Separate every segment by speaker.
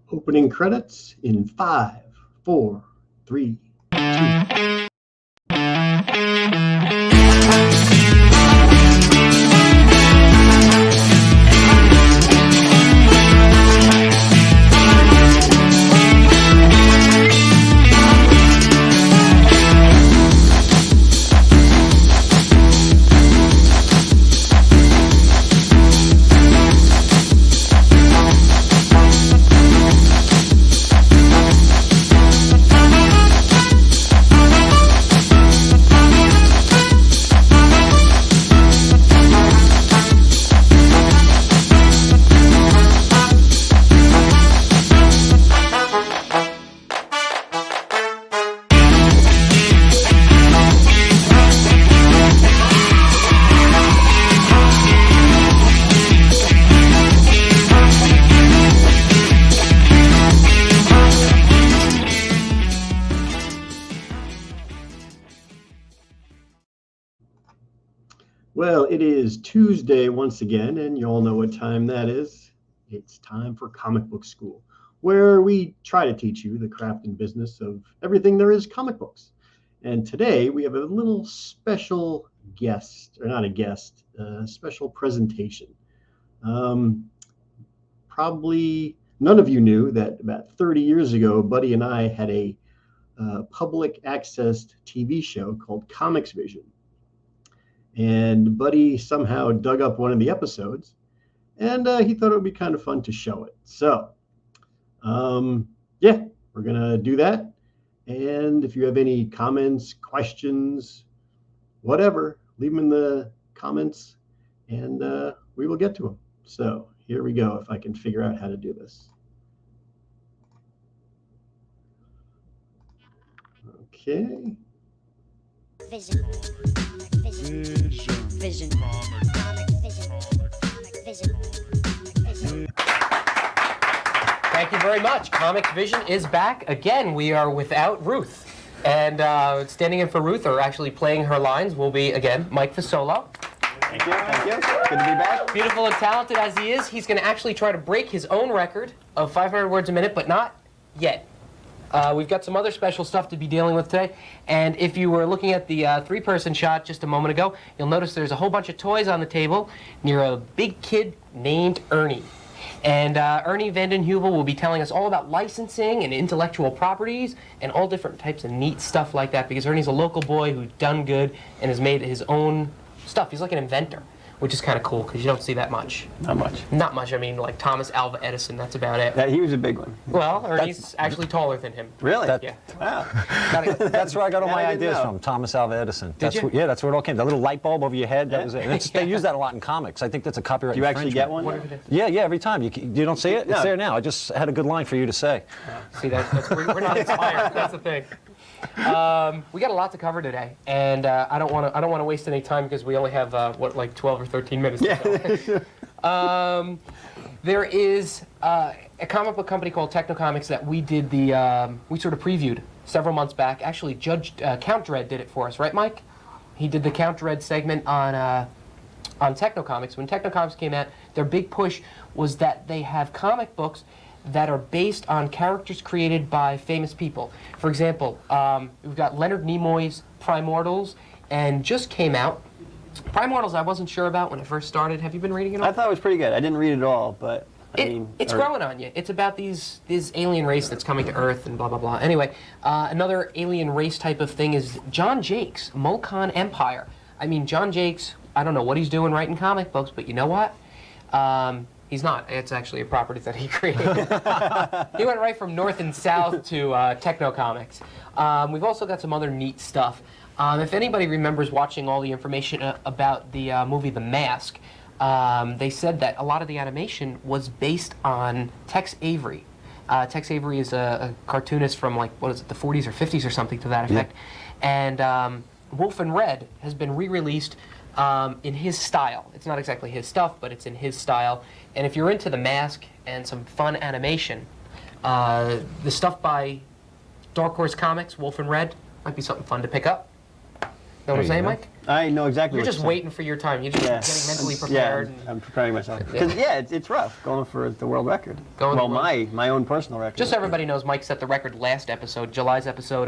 Speaker 1: Opening credits in 5, 4, 3, 2. Well, it is Tuesday once again, and you all know what time that is. It's time for Comic Book School, where we try to teach you the craft and business of everything there is comic books. And today we have a little special guest, or not a guest, a special presentation. Probably none of you knew that about 30 years ago, Buddy and I had a public access TV show called ComixVision. And Buddy somehow dug up one of the episodes, and he thought it would be kind of fun to show it. So, yeah, we're going to do that. And if you have any comments, questions, whatever, leave them in the comments, and we will get to them. So here we go, if I can figure out how to do this. Okay.
Speaker 2: Vision. Vision.
Speaker 3: Thank you very much. ComixVision is back. Again, we are without Ruth. And standing in for Ruth, or actually playing her lines, will be, again, Mike Fasolo.
Speaker 4: Thank you. Thank you. Good to be back.
Speaker 3: Beautiful and talented as he is, he's going to actually try to break his own record of 500 words a minute, but not yet. We've got some other special stuff to be dealing with today. And if you were looking at the three-person shot just a moment ago, you'll notice there's a whole bunch of toys on the table near a big kid named Ernie. And Ernie Vanden Heuvel will be telling us all about licensing and intellectual properties and all different types of neat stuff like that, because Ernie's a local boy who's done good and has made his own stuff. He's like an inventor, which is kind of cool because you don't see that much.
Speaker 4: Not much.
Speaker 3: Not much. I mean, like Thomas Alva Edison, that's about it.
Speaker 4: Yeah, he was a big one.
Speaker 3: Well, Ernie's actually taller than him.
Speaker 4: Really?
Speaker 3: Yeah.
Speaker 4: Wow.
Speaker 5: That's where I got all my
Speaker 4: I didn't
Speaker 5: ideas
Speaker 4: know.
Speaker 5: from, Thomas Alva Edison.
Speaker 3: Did you?
Speaker 5: Yeah, that's where it all came. That little light bulb over your head, that
Speaker 4: Yeah.
Speaker 5: was it. And they use that a lot in comics. I think that's a copyright
Speaker 4: Do you actually get
Speaker 5: infringement.
Speaker 4: one?
Speaker 5: Yeah, every time. You don't see it?
Speaker 4: No.
Speaker 5: It's there now. I just had a good line for you to say.
Speaker 3: See, we're not inspired. That's the thing. We got a lot to cover today, and I don't want to waste any time because we only have like 12 or 13 minutes. There is a comic book company called Technocomics that we did we sort of previewed several months back. Actually, Count Dredd did it for us, right, Mike? He did the Count Dredd segment on Technocomics. When Technocomics came out, their big push was that they have comic books that are based on characters created by famous people. For example, we've got Leonard Nimoy's Primortals, and just came out. Primortals I wasn't sure about when it first started. Have you been reading it all?
Speaker 4: I thought it was pretty good. I didn't read it all, but
Speaker 3: it's growing on you. It's about this alien race that's coming to Earth and blah, blah, blah. Anyway, another alien race type of thing is John Jakes, Mulcon Empire. I mean, John Jakes, I don't know what he's doing writing comic books, but you know what? He's not. It's actually a property that he created. He went right from north and south to Technocomics. We've also got some other neat stuff. If anybody remembers watching all the information about the movie The Mask, they said that a lot of the animation was based on Tex Avery. Tex Avery is a cartoonist from, like, what is it, the 40s or 50s or something to that effect. Yeah. And Wolf and Red has been re-released in his style. It's not exactly his stuff, but it's in his style. And if you're into The Mask and some fun animation, the stuff by Dark Horse Comics, Wolf and Red, might be something fun to pick up. Know what I'm
Speaker 5: you
Speaker 3: saying,
Speaker 5: go.
Speaker 3: Mike?
Speaker 4: I know exactly
Speaker 3: You're
Speaker 4: what
Speaker 3: just
Speaker 4: you're saying.
Speaker 3: waiting for your time. You're just
Speaker 4: Yeah.
Speaker 3: getting mentally prepared.
Speaker 4: Yeah, I'm preparing myself. Because, it's rough going for the world record.
Speaker 3: Going
Speaker 4: well,
Speaker 3: for the
Speaker 4: my own personal record.
Speaker 3: Just so everybody knows, Mike set the record last episode, July's episode,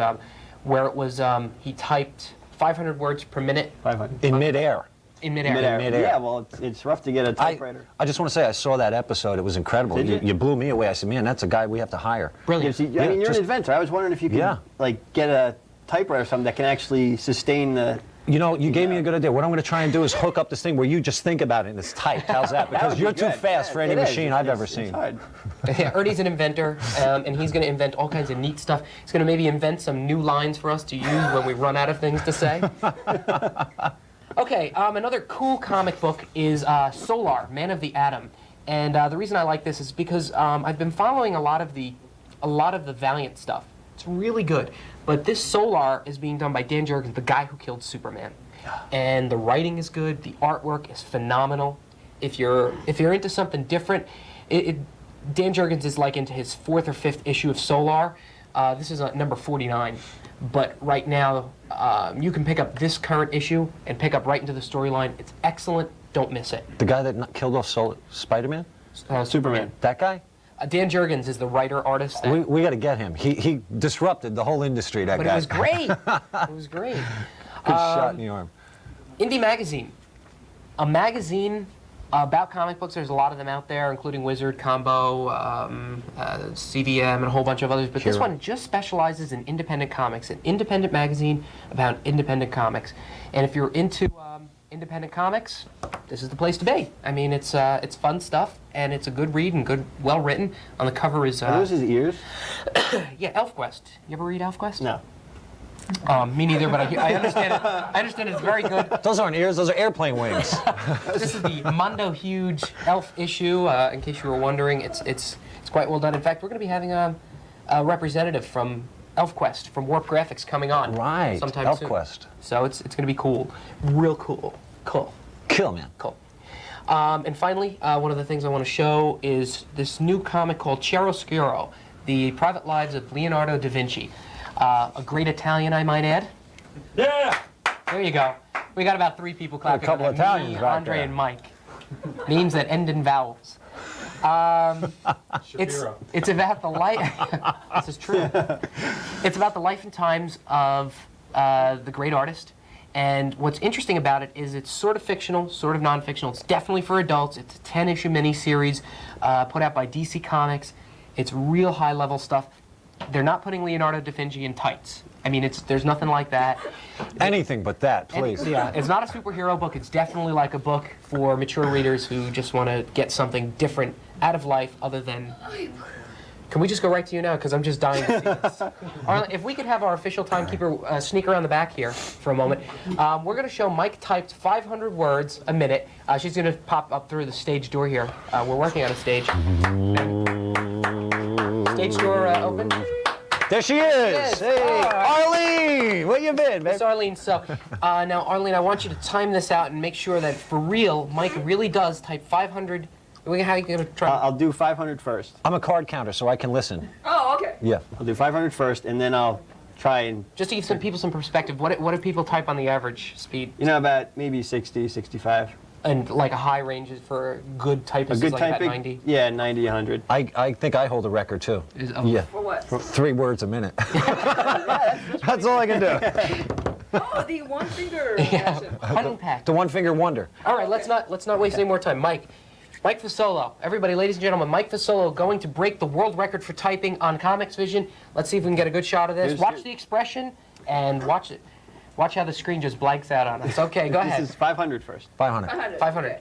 Speaker 3: where it was he typed 500 words per minute
Speaker 4: 500.
Speaker 5: In midair.
Speaker 3: in midair.
Speaker 5: Midair.
Speaker 4: Yeah, well, it's rough to get a typewriter.
Speaker 5: I just want to say, I saw that episode. It was incredible.
Speaker 4: Did you?
Speaker 5: You blew me away. I said, man, that's a guy we have to hire.
Speaker 3: Brilliant.
Speaker 4: I mean, you're
Speaker 5: just-
Speaker 4: an inventor. I was wondering if you could, get a typewriter or something that can actually sustain the...
Speaker 5: You know, you gave me a good idea. What I'm going to try and do is hook up this thing where you just think about it and it's typed. How's that? Because
Speaker 4: would
Speaker 5: you're
Speaker 4: be
Speaker 5: too
Speaker 4: good.
Speaker 5: fast for any
Speaker 4: It is.
Speaker 5: machine I've ever
Speaker 4: It's
Speaker 5: seen.
Speaker 4: hard.
Speaker 3: Yeah, Ernie's an inventor, and he's going to invent all kinds of neat stuff. He's going to maybe invent some new lines for us to use when we run out of things to say. Okay, another cool comic book is Solar, Man of the Atom. And the reason I like this is because I've been following a lot of the Valiant stuff. It's really good. But this Solar is being done by Dan Jurgens, the guy who killed Superman. And the writing is good, the artwork is phenomenal. If you're into something different, Dan Jurgens is like into his 4th or 5th issue of Solar. This is number 49. But right now, you can pick up this current issue and pick up right into the storyline. It's excellent. Don't miss it.
Speaker 5: The guy that killed off Spider-Man?
Speaker 3: Superman.
Speaker 5: That guy?
Speaker 3: Dan Jurgens is the writer-artist.
Speaker 5: We got to get him. He disrupted the whole industry, that
Speaker 3: But
Speaker 5: guy.
Speaker 3: it was great. It was great.
Speaker 5: Good shot in the arm.
Speaker 3: Indie Magazine. A magazine about comic books. There's a lot of them out there, including Wizard, Combo, CVM, and a whole bunch of others. But this
Speaker 5: Hero.
Speaker 3: one just specializes in independent comics. An independent magazine about independent comics. And if you're into independent comics, this is the place to be. I mean, it's fun stuff, and it's a good read and well written. On the cover is
Speaker 4: Are those his ears?
Speaker 3: yeah, ElfQuest. You ever read ElfQuest?
Speaker 4: No.
Speaker 3: Me neither, but I understand it. I understand it's very good.
Speaker 5: Those aren't ears, those are airplane wings.
Speaker 3: This is the Mondo Huge Elf issue. In case you were wondering, it's quite well done. In fact, we're going to be having a representative from ElfQuest, from Warp Graphics, coming on
Speaker 5: Right,
Speaker 3: sometime soon.
Speaker 5: ElfQuest.
Speaker 3: So it's going to be cool, real cool,
Speaker 5: Kill, man.
Speaker 3: cool. And finally, one of the things I want to show is this new comic called Chiaroscuro, The Private Lives of Leonardo da Vinci. A great Italian, I might add.
Speaker 5: Yeah!
Speaker 3: There you go. We got about 3 people clapping.
Speaker 5: couple
Speaker 3: for that.
Speaker 5: Italians
Speaker 3: Me,
Speaker 5: right
Speaker 3: Andre,
Speaker 5: there.
Speaker 3: and Mike. Names that end in vowels. It's about the life. This is true. It's about the life and times of the great artist. And what's interesting about it is it's sort of fictional, sort of non-fictional. It's definitely for adults. It's a 10-issue miniseries put out by DC Comics. It's real high-level stuff. They're not putting Leonardo da Vinci in tights. I mean, there's nothing like that.
Speaker 5: Anything but that, please.
Speaker 3: Yeah, it's not a superhero book. It's definitely like a book for mature readers who just want to get something different out of life other than... Can we just go right to you now? Because I'm just dying to see this. Arlen, if we could have our official timekeeper sneak around the back here for a moment. We're going to show Mike typed 500 words a minute. She's going to pop up through the stage door here. We're working on a stage. Stage door open.
Speaker 5: There she is!
Speaker 3: Yes.
Speaker 5: Hey,
Speaker 3: All right.
Speaker 5: Arlene! Where you been,
Speaker 3: Miss
Speaker 5: babe?
Speaker 3: Arlene, so now Arlene, I want you to time this out and make sure that for real, Mike really does type 500. How are you going to try?
Speaker 4: I'll do 500 first.
Speaker 5: I'm a card counter, so I can listen.
Speaker 3: Oh, okay.
Speaker 5: Yeah.
Speaker 4: I'll do 500 first, and then I'll try and,
Speaker 3: Just to give some people some perspective, what do people type on the average speed?
Speaker 4: about maybe 60, 65.
Speaker 3: And like a high range is for good typists
Speaker 4: A
Speaker 3: is
Speaker 4: good
Speaker 3: like
Speaker 4: typing?
Speaker 3: about 90?
Speaker 4: Yeah, 90, 100.
Speaker 5: I think I hold a record, too. Yeah.
Speaker 6: For what?
Speaker 5: 3 words a minute. That's all I can do.
Speaker 6: Oh, the one finger.
Speaker 3: Yeah,
Speaker 6: action.
Speaker 3: hunting pack.
Speaker 5: The one-finger wonder.
Speaker 3: All right, let's not waste any more time. Mike Fasolo. Everybody, ladies and gentlemen, Mike Fasolo going to break the world record for typing on ComixVision. Let's see if we can get a good shot of this.
Speaker 4: Here's
Speaker 3: Watch
Speaker 4: your-
Speaker 3: the expression and watch it. Watch how the screen just blanks out on us. Okay, go ahead.
Speaker 4: This is 500 first.
Speaker 5: 500.
Speaker 3: 500.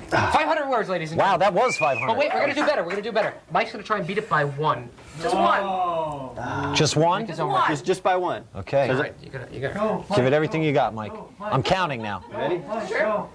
Speaker 3: 500 words, ladies and
Speaker 5: Wow,
Speaker 3: gentlemen.
Speaker 5: that was 500.
Speaker 3: Oh, wait, we're going to do better. We're going to do better. Mike's going to try and beat it by 1.
Speaker 6: Just one.
Speaker 5: Just one?
Speaker 3: His own
Speaker 6: one.
Speaker 3: record.
Speaker 4: Just by one.
Speaker 5: Okay.
Speaker 3: All right, you got it.
Speaker 5: Give it everything you got, Mike. I'm counting now.
Speaker 4: Ready?
Speaker 6: Sure.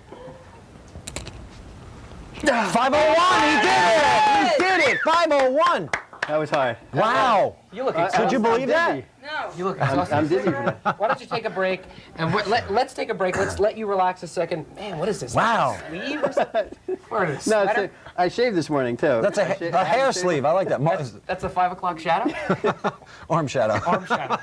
Speaker 5: 501! He did it! He did it! 501!
Speaker 4: That was hard.
Speaker 5: Wow!
Speaker 3: You look
Speaker 5: Could
Speaker 3: exhausted.
Speaker 5: you believe
Speaker 4: I'm
Speaker 5: that?
Speaker 4: dizzy.
Speaker 6: No.
Speaker 3: You look
Speaker 4: I'm
Speaker 3: exhausted.
Speaker 4: dizzy from that.
Speaker 3: Why don't you take a break and let's take a break. Let's let you relax a second. Man, what is this?
Speaker 5: Wow.
Speaker 3: Like a sleeve or something? Or a
Speaker 4: No, it's
Speaker 3: sweater?
Speaker 4: I shaved this morning, too.
Speaker 5: That's a hair sleeve. I like that.
Speaker 3: That's a 5 o'clock shadow.
Speaker 5: Arm shadow.
Speaker 3: Arm shadow.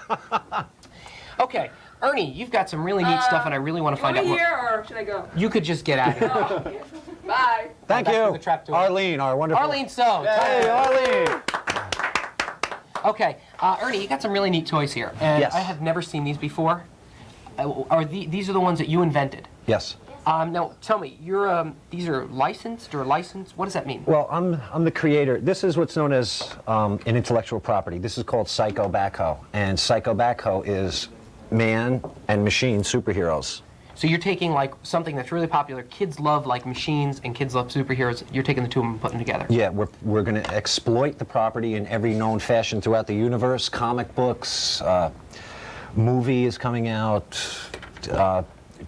Speaker 3: Okay, Ernie, you've got some really neat stuff, and I really want to find out
Speaker 6: Want me
Speaker 3: more.
Speaker 6: here or should I go?
Speaker 3: You could just get out of here.
Speaker 6: Bye.
Speaker 5: Thank
Speaker 3: back to
Speaker 5: you,
Speaker 3: the trap door.
Speaker 5: Arlene, our wonderful.
Speaker 3: Arlene So.
Speaker 5: Hey, Arlene.
Speaker 3: Okay, Ernie, you got some really neat toys here, and
Speaker 4: Yes.
Speaker 3: I have never seen these before. These are the ones that you invented?
Speaker 5: Yes.
Speaker 3: Now, tell me, these are licensed or licensed? What does that mean?
Speaker 5: Well, I'm the creator. This is what's known as an intellectual property. This is called Psycho Backhoe, and Psycho Backhoe is man and machine superheroes.
Speaker 3: So you're taking like something that's really popular. Kids love like machines, and kids love superheroes. You're taking the two of them and putting them together.
Speaker 5: Yeah, we're going to exploit the property in every known fashion throughout the universe. Comic books, movie is coming out,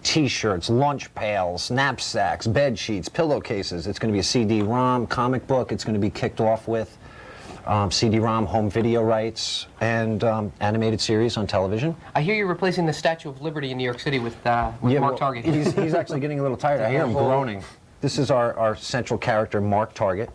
Speaker 5: T-shirts, lunch pails, knapsacks, bed sheets, pillowcases. It's going to be a CD-ROM comic book. It's going to be kicked off with CD-ROM home video rights and animated series on television.
Speaker 3: I hear you're replacing the Statue of Liberty in New York City with Mark Target.
Speaker 5: He's actually getting a little tired. I hear him groaning. This is our central character, Mark Target,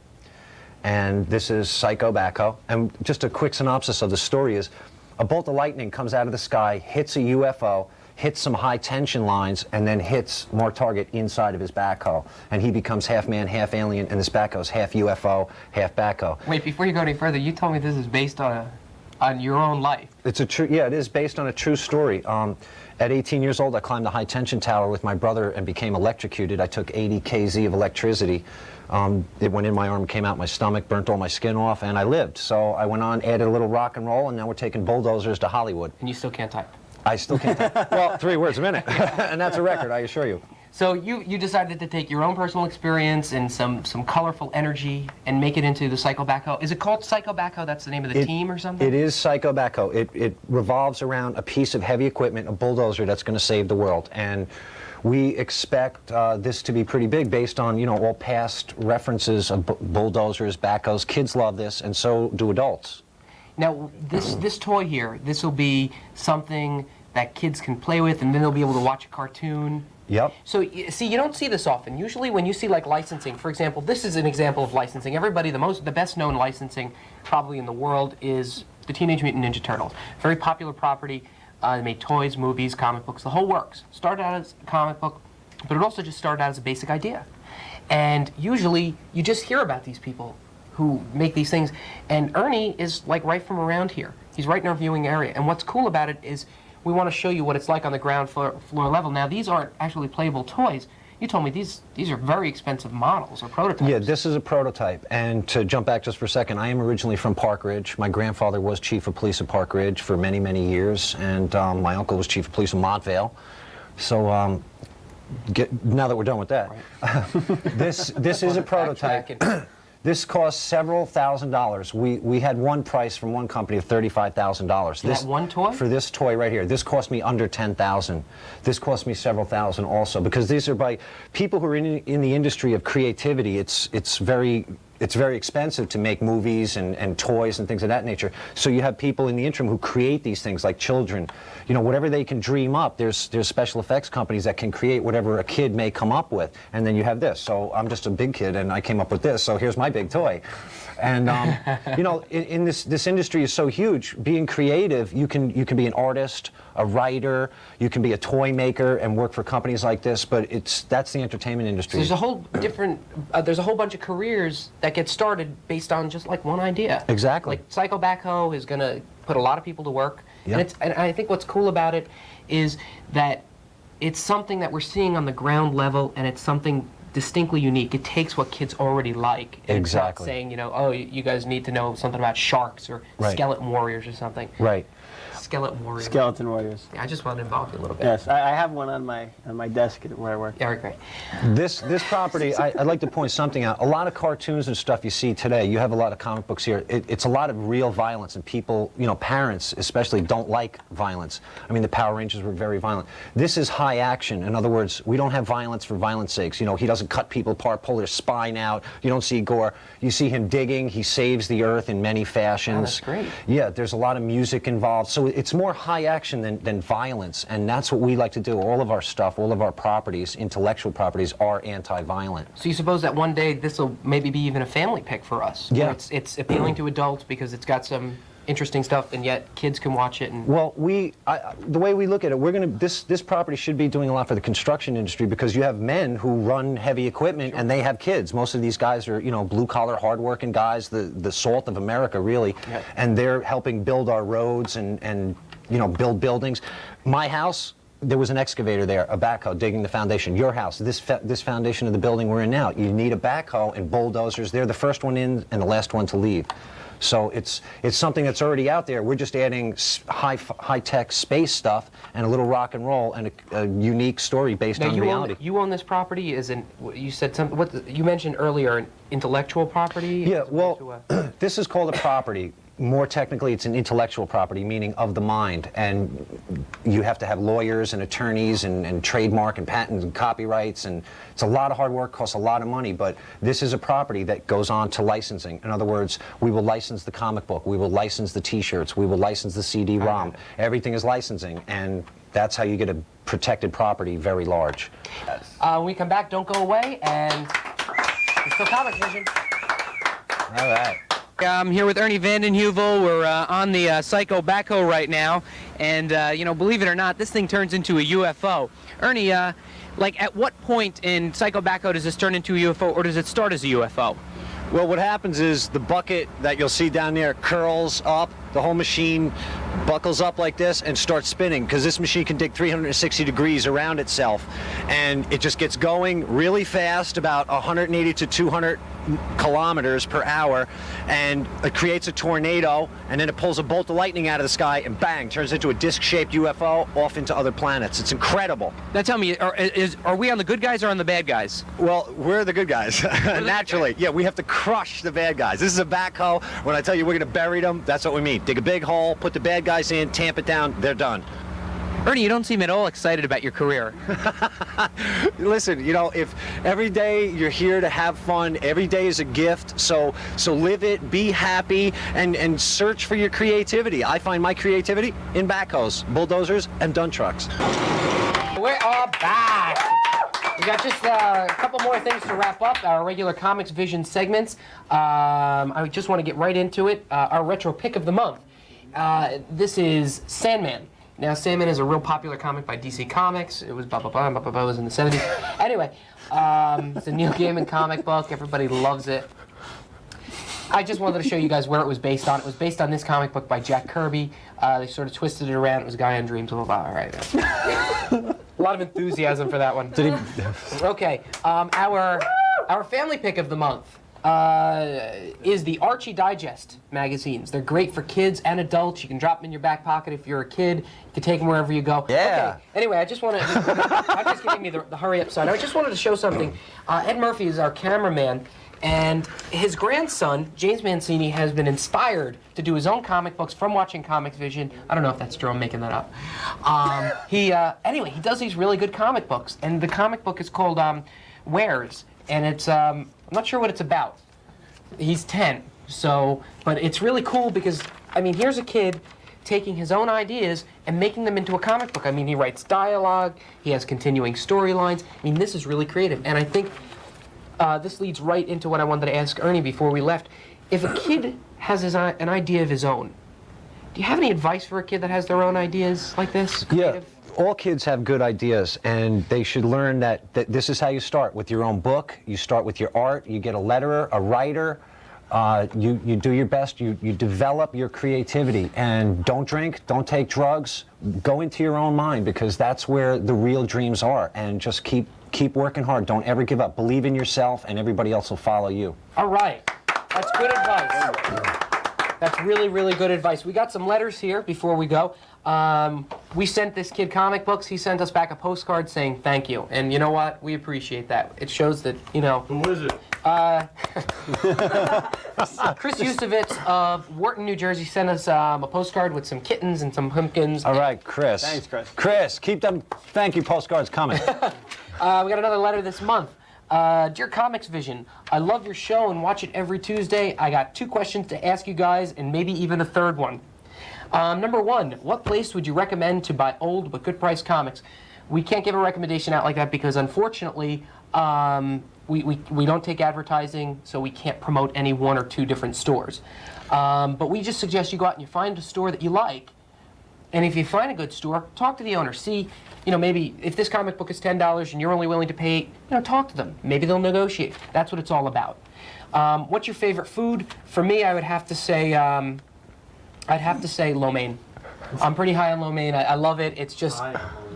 Speaker 5: and this is Psycho Backhoe. And just a quick synopsis of the story is, a bolt of lightning comes out of the sky, hits a UFO, hits some high tension lines, and then hits Mark Target inside of his backhoe. And he becomes half man, half alien, and this backhoe's half UFO, half backhoe.
Speaker 3: Wait, before you go any further, you told me this is based on your own life.
Speaker 5: It's a true, yeah, it is based on a true story. At 18 years old, I climbed a high tension tower with my brother and became electrocuted. I took 80 kZ of electricity. It went in my arm, came out my stomach, burnt all my skin off, and I lived. So I went on, added a little rock and roll, and now we're taking bulldozers to Hollywood.
Speaker 3: And you still can't type.
Speaker 5: I still can't. Well, 3 words a minute, and that's a record, I assure you.
Speaker 3: So you decided to take your own personal experience and some colorful energy and make it into the Psycho Backhoe. Is it called Psycho Backhoe? That's the name of the team or something?
Speaker 5: It is Psycho Backhoe. It revolves around a piece of heavy equipment, a bulldozer that's going to save the world. And we expect this to be pretty big based on, all past references of bulldozers, backhoes. Kids love this, and so do adults.
Speaker 3: Now, this toy here, this will be something that kids can play with, and then they'll be able to watch a cartoon.
Speaker 5: Yep.
Speaker 3: So, see, you don't see this often. Usually when you see, like, licensing, for example, this is an example of licensing. Everybody, the best-known licensing probably in the world is the Teenage Mutant Ninja Turtles. Very popular property. They made toys, movies, comic books, the whole works. Started out as a comic book, but it also just started out as a basic idea. And usually, you just hear about these people who make these things. And Ernie is, like, right from around here. He's right in our viewing area. And what's cool about it is we want to show you what it's like on the ground floor level. Now, these aren't actually playable toys. You told me these are very expensive models or prototypes.
Speaker 5: Yeah, this is a prototype. And to jump back just for a second, I am originally from Park Ridge. My grandfather was chief of police of Park Ridge for many, many years, and my uncle was chief of police of Montvale. So now that we're done with that, right. this is a prototype. This cost several $1,000s. We had one price from one company of $35,000.
Speaker 3: For that one toy?
Speaker 5: For this toy right here. This cost me under $10,000. This cost me several thousand also, because these are by people who are in the industry of creativity. It's very expensive to make movies and toys and things of that nature. So you have people in the interim who create these things, like children. Whatever they can dream up, there's special effects companies that can create whatever a kid may come up with. And then you have this. So I'm just a big kid and I came up with this, so here's my big toy. And in this industry is so huge. Being creative, you can be an artist, a writer, you can be a toy maker and work for companies like this, but that's the entertainment industry.
Speaker 3: So there's a whole bunch of careers that get started based on just like one idea.
Speaker 5: Exactly.
Speaker 3: Like Psycho Backhoe is going to put a lot of people to work.
Speaker 5: Yep.
Speaker 3: And I think what's cool about it is that it's something that we're seeing on the ground level, and it's something distinctly unique. It takes what kids already like. And
Speaker 5: Exactly.
Speaker 3: It's not saying, oh, you guys need to know something about sharks or
Speaker 5: Right.
Speaker 3: skeleton warriors or something.
Speaker 5: Right.
Speaker 3: Skeleton warriors.
Speaker 4: Skeleton Warriors.
Speaker 3: Yeah, I just want to involve you a little bit.
Speaker 4: Yes, I have one on my desk where I work.
Speaker 3: Yeah, great.
Speaker 5: This property, I'd like to point something out. A lot of cartoons and stuff you see today, you have a lot of comic books here. It's a lot of real violence, and people, parents especially, don't like violence. I mean, the Power Rangers were very violent. This is high action. In other words, we don't have violence for violence sakes. He doesn't cut people apart, pull their spine out. You don't see gore. You see him digging. He saves the earth in many fashions.
Speaker 3: Oh, that's great.
Speaker 5: Yeah, there's a lot of music involved. So it's more high action than violence, and that's what we like to do. All of our stuff, all of our properties, intellectual properties, are anti-violent.
Speaker 3: So you suppose that one day this will maybe be even a family pick for us?
Speaker 5: Yeah.
Speaker 3: Where it's appealing to adults because it's got some interesting stuff, and yet kids can watch it. And
Speaker 5: Well, the way we look at it, this property should be doing a lot for the construction industry because you have men who run heavy equipment and they have kids. Most of these guys are, blue collar, hardworking guys, the salt of America, really,
Speaker 3: Yeah.
Speaker 5: and they're helping build our roads and build buildings. My house. There was an excavator there, a backhoe digging the foundation. Your house, this foundation of the building we're in now, you need a backhoe and bulldozers. They're the first one in and the last one to leave. So it's something that's already out there. We're just adding high-tech space stuff and a little rock and roll and a unique story based
Speaker 3: now
Speaker 5: on reality.
Speaker 3: you own this property. You said something? You mentioned earlier intellectual property?
Speaker 5: Yeah,
Speaker 3: as
Speaker 5: well,
Speaker 3: opposed to
Speaker 5: this is called a property. More technically, it's an intellectual property, meaning of the mind. And you have to have lawyers and attorneys and trademark and patents and copyrights. And it's a lot of hard work, costs a lot of money. But this is a property that goes on to licensing. In other words, we will license the comic book. We will license the T-shirts. We will license the CD-ROM. Everything is licensing. And that's how you get a protected property very large.
Speaker 3: when we come back, don't go away. And it's still ComixVision.
Speaker 5: All right.
Speaker 6: I'm here with Ernie Vandenheuvel. We're on the Psycho backhoe right now, and believe it or not, this thing turns into a UFO. Ernie, at what point in Psycho backhoe does this turn into a UFO, or does it start as a UFO?
Speaker 5: Well, what happens is the bucket that you'll see down there curls up. The whole machine buckles up like this and starts spinning because this machine can dig 360 degrees around itself. And it just gets going really fast, about 180 to 200 kilometers per hour, and it creates a tornado, and then it pulls a bolt of lightning out of the sky and bang, turns into a disc-shaped UFO off into other planets. It's incredible.
Speaker 6: Now tell me, are we on the good guys or on the bad guys?
Speaker 5: Well, we're the good guys, naturally. Yeah, we have to crush the bad guys. This is a backhoe. When I tell you we're going to bury them, that's what we mean. Dig a big hole, put the bad guys in, tamp it down, they're done.
Speaker 6: Ernie, you don't seem at all excited about your career.
Speaker 5: Listen, if every day you're here to have fun, every day is a gift, so live it, be happy, and search for your creativity. I find my creativity in backhoes, bulldozers, and dump trucks.
Speaker 3: We're all back. We got just a couple more things to wrap up our regular ComixVision segments. I just want to get right into it. Our retro pick of the month. This is Sandman. Now, Sandman is a real popular comic by DC Comics. It was it was in the 70s. Anyway, it's a Neil Gaiman comic book. Everybody loves it. I just wanted to show you guys where it was based on. It was based on this comic book by Jack Kirby. They sort of twisted it around. It was a guy on Dreams. All right. A lot of enthusiasm for that one. Okay, our family pick of the month is the Archie Digest magazines. They're great for kids and adults. You can drop them in your back pocket if you're a kid. You can take them wherever you go.
Speaker 5: Yeah.
Speaker 3: Okay. Anyway, I just want to. I'm just giving me the hurry up sign. I just wanted to show something. Ed Murphy is our cameraman. And his grandson, James Mancini, has been inspired to do his own comic books from watching ComixVision. I don't know if that's true, I'm making that up. Anyway, he does these really good comic books. And the comic book is called Wares. And it's, I'm not sure what it's about. He's 10, but it's really cool because, here's a kid taking his own ideas and making them into a comic book. He writes dialogue, he has continuing storylines. This is really creative. And I think this leads right into what I wanted to ask Ernie before we left. If a kid has an idea of his own, do you have any advice for a kid that has their own ideas like this? Creative?
Speaker 5: Yeah. All kids have good ideas, and they should learn that this is how you start, with your own book. You start with your art. You get a letterer, a writer. You do your best. You develop your creativity, and don't drink, don't take drugs. Go into your own mind, because that's where the real dreams are. And just keep working hard. Don't ever give up. Believe in yourself, and everybody else will follow you.
Speaker 3: All right, that's good advice. That's really, really good advice. We got some letters here before we go. We sent this kid comic books. He sent us back a postcard saying thank you. And you know what? We appreciate that. It shows that,
Speaker 1: Who is it?
Speaker 3: Chris Yusevitz of Wharton, New Jersey sent us a postcard with some kittens and some pumpkins.
Speaker 5: All right, Chris.
Speaker 4: Thanks, Chris.
Speaker 5: Chris, keep them thank you postcards coming.
Speaker 3: We got another letter this month. Dear ComixVision, I love your show and watch it every Tuesday. I got 2 questions to ask you guys, and maybe even a third one. Number 1, what place would you recommend to buy old but good price comics? We can't give a recommendation out like that because, unfortunately, we don't take advertising, so we can't promote any one or two different stores. But we just suggest you go out and you find a store that you like. And if you find a good store, talk to the owner. See, maybe if this comic book is $10 and you're only willing to pay, talk to them. Maybe they'll negotiate. That's what it's all about. What's your favorite food? For me, I would have to say, lo mein. I'm pretty high on lo mein. I love it. It's just,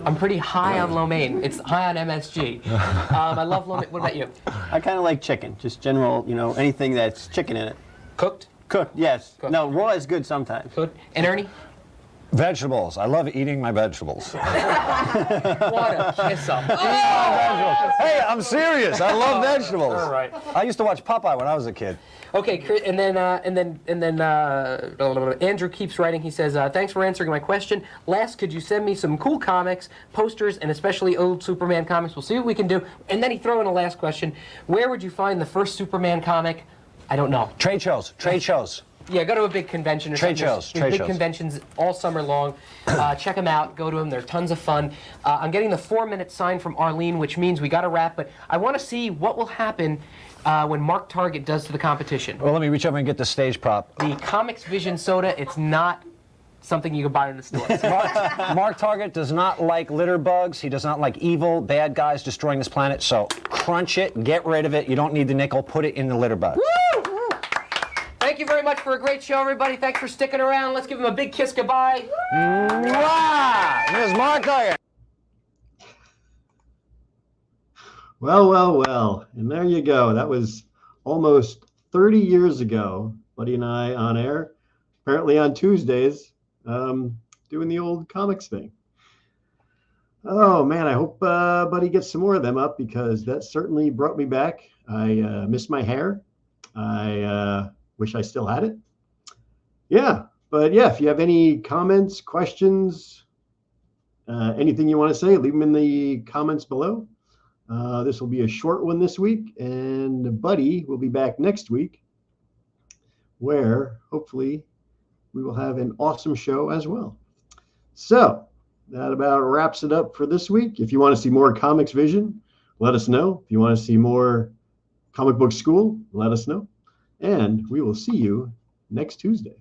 Speaker 3: I'm pretty high on lo mein. It's high on MSG. I love lo mein. What about you?
Speaker 4: I kind of like chicken, just general, anything that's chicken in it.
Speaker 3: Cooked?
Speaker 4: Cooked, yes.
Speaker 3: Cooked.
Speaker 4: No, raw is good sometimes.
Speaker 3: Cooked. And Ernie?
Speaker 5: Vegetables. I love eating my vegetables.
Speaker 3: What a kiss up.
Speaker 5: Hey, I'm serious. I love vegetables.
Speaker 3: All right.
Speaker 5: I used to watch Popeye when I was a kid.
Speaker 3: Okay, and then Andrew keeps writing. He says, "Thanks for answering my question. Last, could you send me some cool comics, posters, and especially old Superman comics? We'll see what we can do." And then he throw in a last question: where would you find the first Superman comic? I don't know.
Speaker 5: Trade shows. Trade shows.
Speaker 3: Yeah, go to a big convention or
Speaker 5: Trade
Speaker 3: something.
Speaker 5: shows,
Speaker 3: There's
Speaker 5: trade
Speaker 3: big
Speaker 5: shows.
Speaker 3: conventions all summer long. Check them out. Go to them. They're tons of fun. I'm getting the 4-minute sign from Arlene, which means we got to wrap. But I want to see what will happen when Mark Target does to the competition.
Speaker 5: Well, let me reach over and get the stage prop.
Speaker 3: The ComixVision soda. It's not something you can buy in the store.
Speaker 5: Mark Target does not like litter bugs. He does not like evil, bad guys destroying this planet. So crunch it, get rid of it. You don't need the nickel. Put it in the litter bug.
Speaker 3: Thank you very much for a great show, everybody. Thanks for sticking around. Let's give him a big kiss goodbye.
Speaker 5: Mwah! Here's Mark Target.
Speaker 1: Well. And there you go. That was almost 30 years ago, Buddy and I on air, apparently on Tuesdays, doing the old comics thing. Oh, man, I hope Buddy gets some more of them up because that certainly brought me back. I miss my hair. I wish I still had it. Yeah, but yeah, if you have any comments, questions, anything you want to say, leave them in the comments below. This will be a short one this week, and Buddy will be back next week, where hopefully we will have an awesome show as well. So that about wraps it up for this week. If you want to see more ComixVision, let us know. If you want to see more Comic Book School, let us know. And we will see you next Tuesday.